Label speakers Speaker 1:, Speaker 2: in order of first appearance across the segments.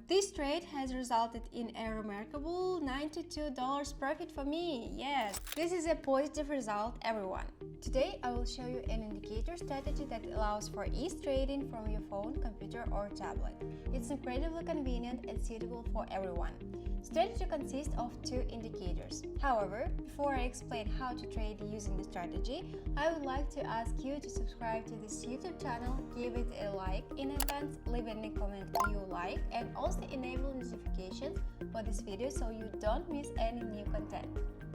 Speaker 1: This trade has resulted in a remarkable $92 profit for me. Yes, this is a positive result, everyone. Today I will show you an indicator strategy that allows for easy trading from your phone, computer or tablet. It's incredibly convenient and suitable for everyone. Strategy consists of two indicators. However, before I explain how to trade using the strategy, I would like to ask you to subscribe to this YouTube channel, give it a like in advance, leave any comment you like, and also enable notifications for this video so you don't miss any new content.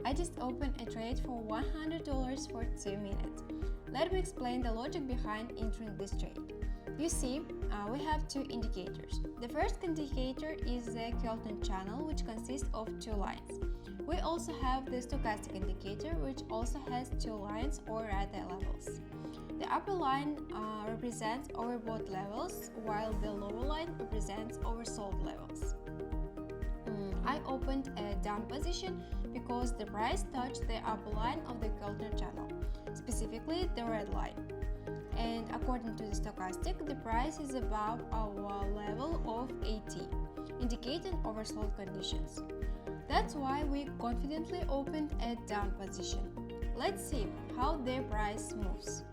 Speaker 1: I just opened a trade for $100 for 2 minutes. Let me explain the logic behind entering this trade. You see, we have two indicators. The first indicator is the Cute channel, which consists of two lines. We also have the stochastic indicator, which also has two lines or rather levels. The upper line represents overbought levels, while the lower line represents oversold levels. I opened a down position because the price touched the upper line of the Cute channel, specifically the red line. And according to the stochastic, the price is above our level of 80, indicating oversold conditions. That's why we confidently opened a down position. Let's see how the price moves.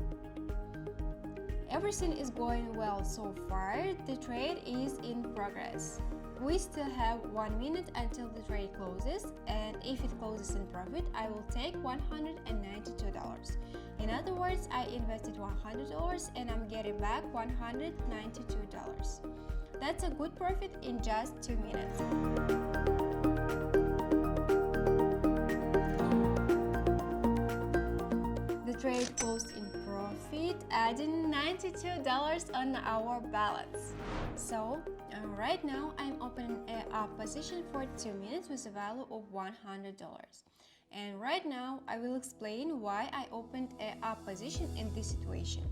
Speaker 1: Everything is going well so far. The trade is in progress. We still have 1 minute until the trade closes, and if it closes in profit, I will take $192. In other words, I invested $100 and I'm getting back $192. That's a good profit in just 2 minutes. The trade closed in profit, adding $92 on our balance. So, right now I'm opening a up position for 2 minutes with a value of $100. And right now I will explain why I opened a up position in this situation.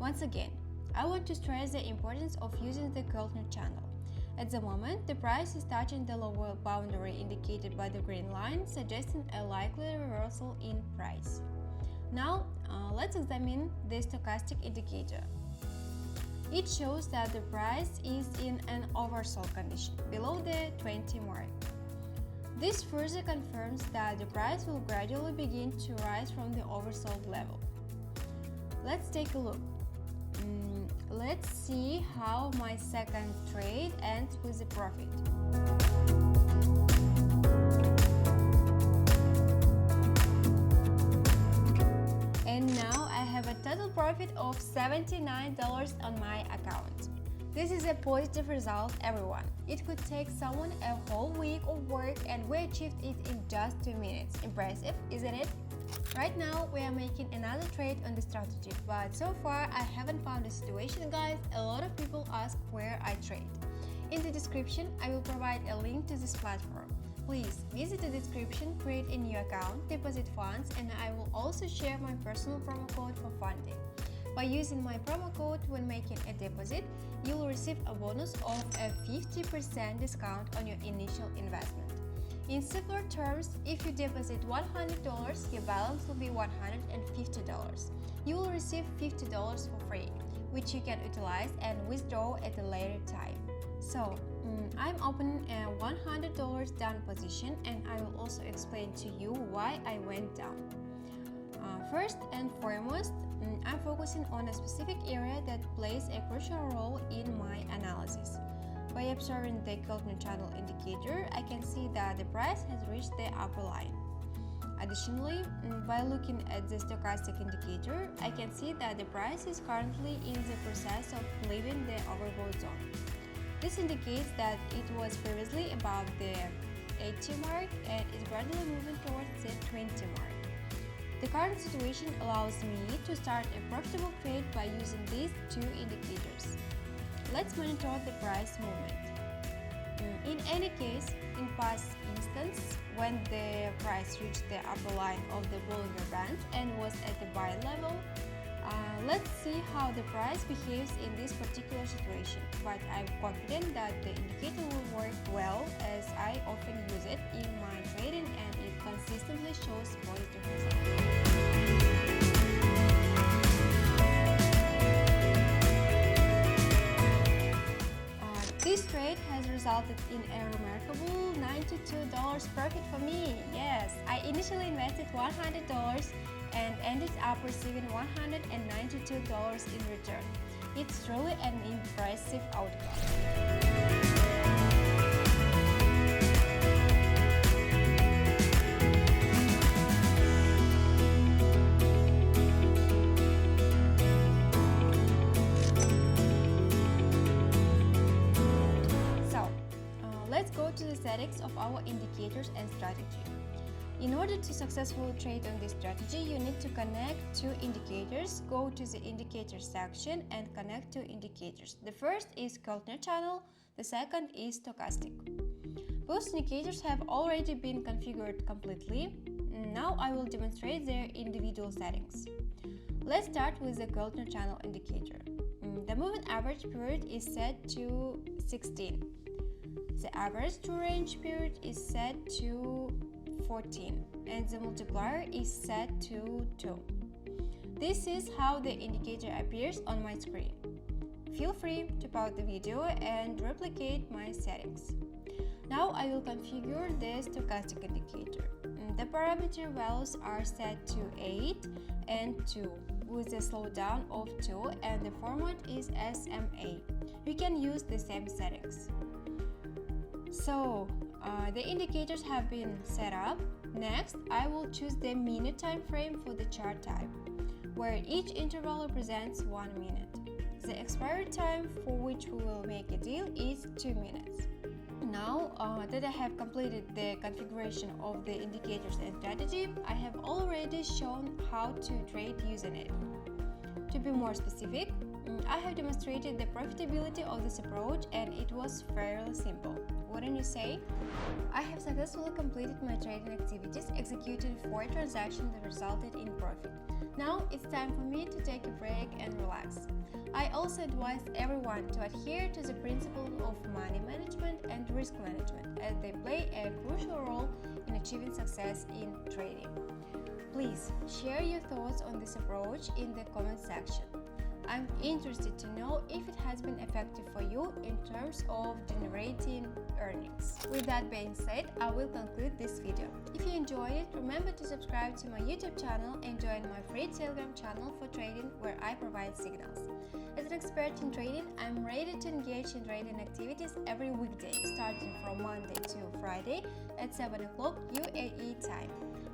Speaker 1: Once again, I want to stress the importance of using the Cute channel. At the moment, the price is touching the lower boundary indicated by the green line, suggesting a likely reversal in price. Now, let's examine the stochastic indicator. It shows that the price is in an oversold condition, below the 20 mark. This further confirms that the price will gradually begin to rise from the oversold level. Let's take a look. Let's see how my second trade ends with a profit. And now I have a total profit of $79 on my account. This is a positive result, everyone. It could take someone a whole week of work and we achieved it in just 2 minutes. Impressive, isn't it? Right now we are making another trade on the strategy, but so far I haven't found a situation, guys. A lot of people ask where I trade. In the description I will provide a link to this platform. Please visit the description, create a new account, deposit funds, and I will also share my personal promo code for funding. By using my promo code when making a deposit, you will receive a bonus of a 50% discount on your initial investment. In simpler terms, if you deposit $100, your balance will be $150. You will receive $50 for free, which you can utilize and withdraw at a later time. So, I'm opening a $100 down position, and I will also explain to you why I went down. First and foremost, I'm focusing on a specific area that plays a crucial role in my analysis. By observing the Cute channel indicator, I can see that the price has reached the upper line. Additionally, by looking at the stochastic indicator, I can see that the price is currently in the process of leaving the overbought zone. This indicates that it was previously above the 80 mark and is gradually moving towards the 20 mark. The current situation allows me to start a profitable trade by using these two indicators. Let's monitor the price movement. In any case, in past instance, when the price reached the upper line of the Bollinger Band and was at the buy level, let's see how the price behaves in this particular situation. But I'm confident that the indicator will work well, as I often use it in my trading and it consistently shows positive results. This trade has resulted in a remarkable $92 profit for me. Yes, I initially invested $100 and ended up receiving $192 in return. It's truly an impressive outcome. Let's go to the settings of our indicators and strategy. In order to successfully trade on this strategy, you need to connect two indicators. Go to the indicators section and connect two indicators. The first is Keltner channel, the second is stochastic. Both indicators have already been configured completely. Now I will demonstrate their individual settings. Let's start with the Keltner channel indicator. The moving average period is set to 16. The average true range period is set to 14 and the multiplier is set to 2. This is how the indicator appears on my screen. Feel free to pause the video and replicate my settings. Now I will configure the stochastic indicator. The parameter values are set to 8 and 2 with a slowdown of 2 and the format is SMA. You can use the same settings. So, the indicators have been set up. Next, I will choose the minute time frame for the chart type, where each interval represents 1 minute. The expiry time for which we will make a deal is 2 minutes. Now that I have completed the configuration of the indicators and strategy, I have already shown how to trade using it. To be more specific, I have demonstrated the profitability of this approach and it was fairly simple. Wouldn't you say? I have successfully completed my trading activities, executed 4 transactions that resulted in profit. Now it's time for me to take a break and relax. I also advise everyone to adhere to the principles of money management and risk management as they play a crucial role in achieving success in trading. Please share your thoughts on this approach in the comment section. I'm interested to know if it has been effective for you in terms of generating earnings. With that being said, I will conclude this video. If you enjoyed it, remember to subscribe to my YouTube channel and join my free Telegram channel for trading where I provide signals. As an expert in trading, I'm ready to engage in trading activities every weekday, starting from Monday to Friday at 7 o'clock UAE time.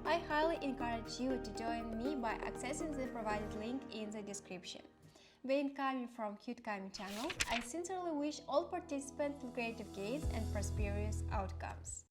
Speaker 1: I highly encourage you to join me by accessing the provided link in the description. Being Cami from Cute Cami channel, I sincerely wish all participants lucrative gains and prosperous outcomes.